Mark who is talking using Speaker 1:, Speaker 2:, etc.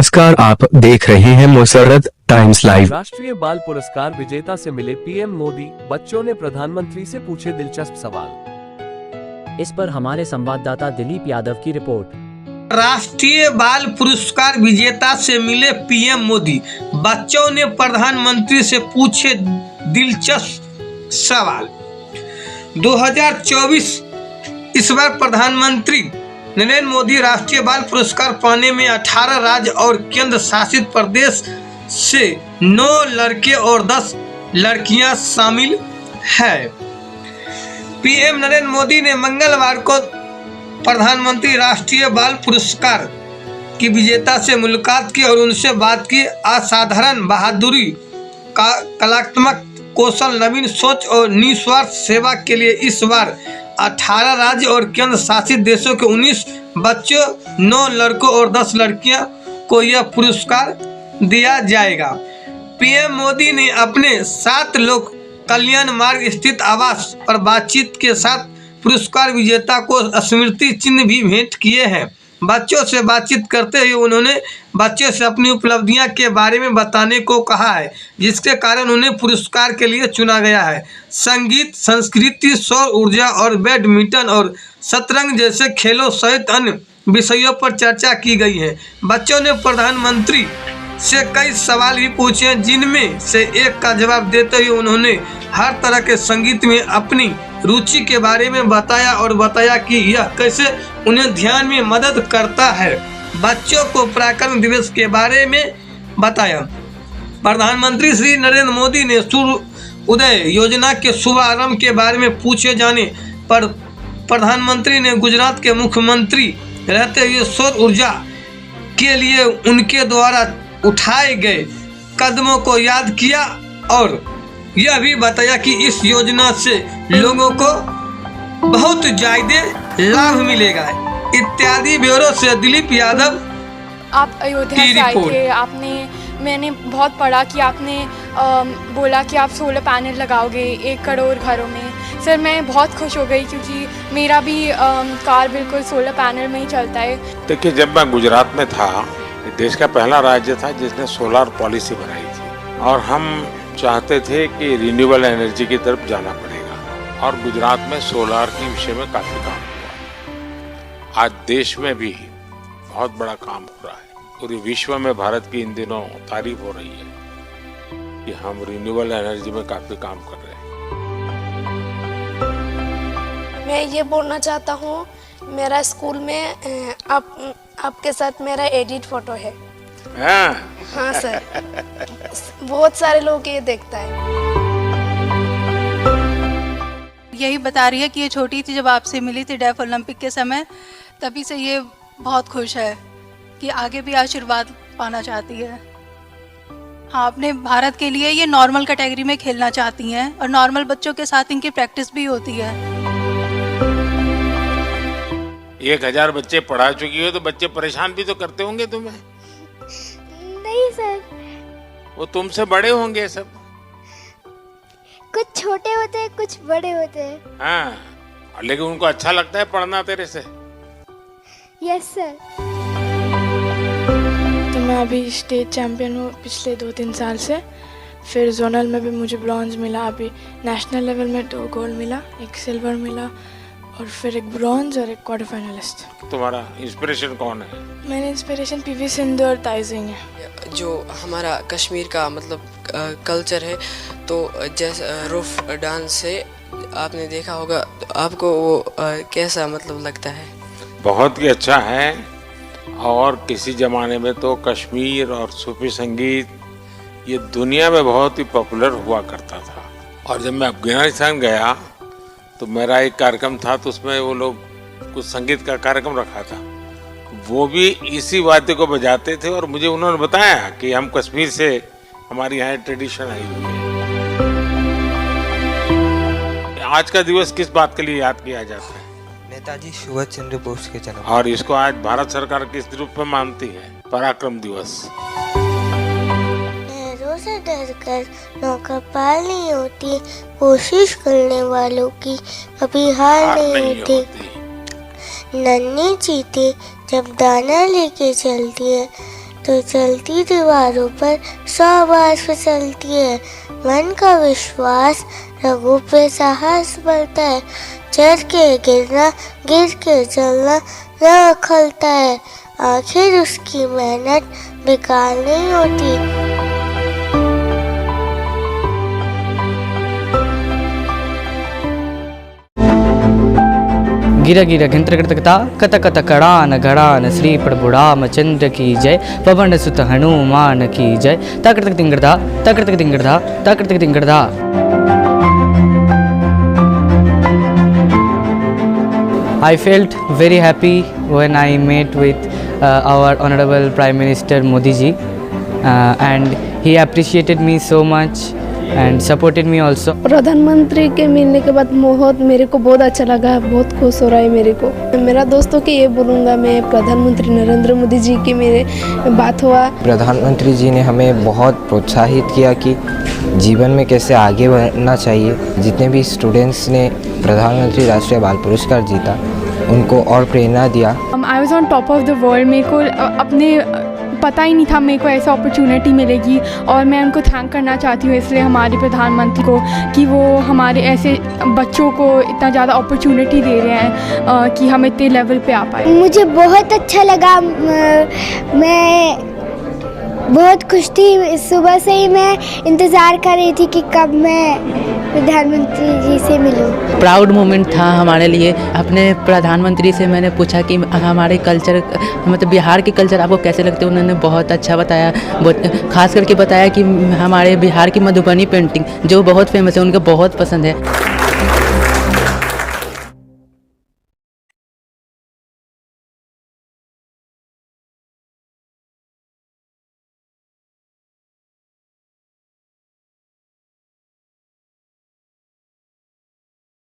Speaker 1: नमस्कार, आप देख रहे हैं मुसर्रत टाइम्स लाइव।
Speaker 2: राष्ट्रीय बाल पुरस्कार विजेता से मिले पीएम मोदी। बच्चों ने प्रधानमंत्री से पूछे दिलचस्प सवाल।
Speaker 3: इस पर हमारे संवाददाता दिलीप यादव की रिपोर्ट।
Speaker 4: राष्ट्रीय बाल पुरस्कार विजेता से मिले पीएम मोदी। बच्चों ने प्रधानमंत्री से पूछे दिलचस्प सवाल। 2024 इस बार प्रधानमंत्री नरेंद्र मोदी राष्ट्रीय बाल पुरस्कार पाने में 18 राज्य और केंद्र शासित प्रदेश से 9 लड़के और 10 लड़कियां शामिल हैं। पीएम नरेंद्र मोदी ने मंगलवार को प्रधानमंत्री राष्ट्रीय बाल पुरस्कार की विजेता से मुलाकात की और उनसे बात की। असाधारण बहादुरी का कलात्मक कौशल, नवीन सोच और निस्वार्थ सेवा के लिए इस बार 18 राज्य और केंद्र शासित देशों के 19 बच्चों, 9 लड़कों और 10 लड़कियां को यह पुरस्कार दिया जाएगा। पीएम मोदी ने अपने 7 लोक कल्याण मार्ग स्थित आवास पर बातचीत के साथ पुरस्कार विजेता को स्मृति चिन्ह भी भेंट किए हैं। बच्चों से बातचीत करते हुए उन्होंने बच्चों से अपनी उपलब्धियां के बारे में बताने को कहा है, जिसके कारण उन्हें पुरस्कार के लिए चुना गया है। संगीत, संस्कृति, सौर ऊर्जा और बैडमिंटन और शतरंज जैसे खेलों सहित अन्य विषयों पर चर्चा की गई है। बच्चों ने प्रधानमंत्री से कई सवाल भी पूछे, जिनमें से एक का जवाब देते हुए उन्होंने हर तरह के संगीत में अपनी रुचि के बारे में बताया और बताया कि यह कैसे उन्हें ध्यान में मदद करता है। बच्चों को पराक्रम दिवस के बारे में बताया। प्रधानमंत्री श्री नरेंद्र मोदी ने सूर्योदय योजना के शुभारंभ के बारे में पूछे जाने पर प्रधानमंत्री ने गुजरात के मुख्यमंत्री रहते हुए सौर ऊर्जा के लिए उनके द्वारा उठाए गए कदमों को याद किया और यह भी बताया कि इस योजना से लोगों को बहुत ज्यादा लाभ मिलेगा इत्यादि। ब्यूरो से दिलीप यादव।
Speaker 5: आप अयोध्या से आए थे, मैंने बहुत पढ़ा कि आपने बोला कि आप सोलर पैनल लगाओगे 1 करोड़ घरों में। सर, मैं बहुत खुश हो गई क्योंकि मेरा भी कार बिल्कुल सोलर पैनल में ही चलता है।
Speaker 6: देखिए, जब मैं गुजरात में था, देश का पहला राज्य था जिसने सोलर पॉलिसी बनाई थी और हम चाहते थे कि रिन्यूएबल एनर्जी की तरफ जाना पड़ेगा और गुजरात में सोलार के विषय में काफ़ी काम हुआ। आज देश में भी बहुत बड़ा काम हो रहा है। पूरे विश्व में भारत की इन दिनों तारीफ हो रही है कि हम रिन्यूएबल एनर्जी में काफ़ी काम कर रहे हैं।
Speaker 7: मैं ये बोलना चाहता हूँ, मेरा स्कूल में आपके साथ मेरा एडिट फोटो है। हाँ सर, बहुत सारे लोग ये देखता है।
Speaker 8: यही बता रही है कि ये छोटी थी जब आपसे मिली थी डेफ ओलंपिक के समय, तभी से ये बहुत खुश है कि आगे भी आशीर्वाद पाना चाहती है। हाँ, अपने भारत के लिए ये नॉर्मल कैटेगरी में खेलना चाहती हैं और नॉर्मल बच्चों के साथ इनकी प्रैक्टिस भी होती है।
Speaker 6: 1000 बच्चे पढ़ा चुकी हो तो बच्चे परेशान भी तो करते होंगे तुम्हें?
Speaker 9: नहीं सर,
Speaker 6: वो तुमसे बड़े होंगे सब।
Speaker 9: कुछ छोटे होते हैं, कुछ बड़े होते हैं।
Speaker 6: हाँ, लेकिन उनको अच्छा लगता है पढ़ना तेरे से?
Speaker 9: Yes sir.
Speaker 10: तो मैं अभी स्टेट चैंपियन हूँ पिछले 2-3 साल से। फिर जोनल में भी मुझे ब्रॉन्ज मिला, अभी नेशनल लेवल में 2 गोल्ड मिला, 1 सिल्वर मिला और फिर 1 ब्रॉन्ज और 1 क्वार्टर फाइनलिस्ट।
Speaker 6: तुम्हारा इंस्पिरेशन कौन है?
Speaker 10: मेरी इंस्पिरेशन पीवी सिंधु और ताइजिंग है।
Speaker 11: जो हमारा कश्मीर का मतलब कल्चर है, तो जैसे रूफ डांस से आपने देखा होगा, तो आपको वो कैसा मतलब लगता है?
Speaker 6: बहुत ही अच्छा है। और किसी ज़माने में तो कश्मीर और सूफी संगीत ये दुनिया में बहुत ही पॉपुलर हुआ करता था। और जब मैं अफगानिस्तान गया तो मेरा एक कार्यक्रम था, तो उसमें वो लोग कुछ संगीत का कार्यक्रम रखा था, वो भी इसी वाद्य को बजाते थे और मुझे उन्होंने बताया कि हम कश्मीर से, हमारी यहाँ ट्रेडिशन आई हुई है। आज का दिवस किस बात के लिए याद किया जाता है?
Speaker 12: नेताजी सुभाष चंद्र बोस के जन्म।
Speaker 6: और इसको आज भारत सरकार किस रूप में मानती है? पराक्रम दिवस।
Speaker 9: से डरकर नौका पार नहीं होती, कोशिश करने वालों की कभी हार नहीं होती। नन्ही चींटी जब दाना लेके चलती है तो चलती दीवारों पर 100 बार फिसलती है। मन का विश्वास रगों पे साहस बढ़ता है। चढ़ के गिरना, गिर के चलना न खलता है। आखिर उसकी मेहनत बेकार नहीं होती।
Speaker 13: गिरा गिरा घंत्रकता कत कत कड़ान घड़ान श्री प्रभुराम चंद्र की जय। पवन सुत हनुमान की जय। तकृतक तिंगड़धा तकृतक तिंगड़धा तकृतक तिंगड़धा। I felt very happy when I met with our Honorable Prime Minister Modi ji, and he appreciated me so much and supported me also.
Speaker 14: प्रधानमंत्री के मिलने के बाद मेरे को बहुत अच्छा लगा, बहुत खुश हो रहा है मेरे को। मेरा दोस्तों के ये बोलूँगा मैं, प्रधानमंत्री नरेंद्र मोदी जी की मेरे बात हुआ।
Speaker 12: प्रधानमंत्री जी ने हमें बहुत प्रोत्साहित किया कि जीवन में कैसे आगे बढ़ना चाहिए। जितने भी स्टूडेंट्स ने प्रधानमंत्री राष्ट्रीय बाल पुरस्कार जीता उनको और प्रेरणा दिया।
Speaker 5: I was on top of the world. मेरे को अपने पता ही नहीं था मेरे को ऐसा अपॉर्चुनिटी मिलेगी, और मैं उनको थैंक करना चाहती हूँ इसलिए हमारे प्रधानमंत्री को कि वो हमारे ऐसे बच्चों को इतना ज़्यादा अपॉर्चुनिटी दे रहे हैं कि हम इतने लेवल पे आ पाए।
Speaker 9: मुझे बहुत अच्छा लगा। मैं बहुत खुश थी। सुबह से ही मैं इंतज़ार कर रही थी कि कब मैं प्रधानमंत्री जी से मिलूं। प्राउड मोमेंट था हमारे लिए। अपने प्रधानमंत्री से मैंने पूछा कि हमारे कल्चर मतलब बिहार के कल्चर आपको कैसे लगते हैं। उन्होंने बहुत अच्छा बताया, खास करके बताया कि हमारे बिहार की मधुबनी पेंटिंग जो बहुत फेमस है उनको बहुत पसंद है।